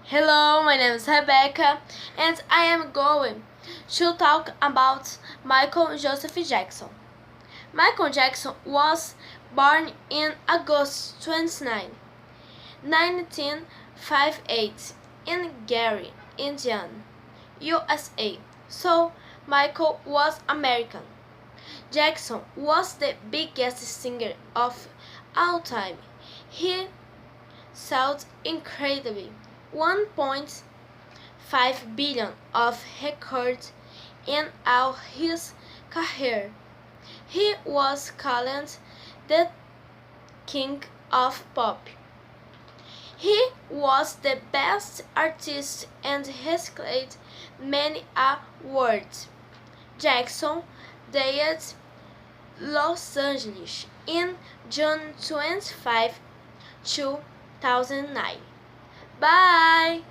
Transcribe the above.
Hello, my name is Rebecca, and I am going to talk about Michael Joseph Jackson. Michael Jackson was born in August 29, 1958, in Gary, Indiana, USA. So, Michael was American. Jackson was the biggest singer of all time. He sold incredibly 1.5 billion of records in all his career. He was called the King of Pop. He was the best artist and received many awards. Jackson died Los Angeles in June 25, 2009. Bye!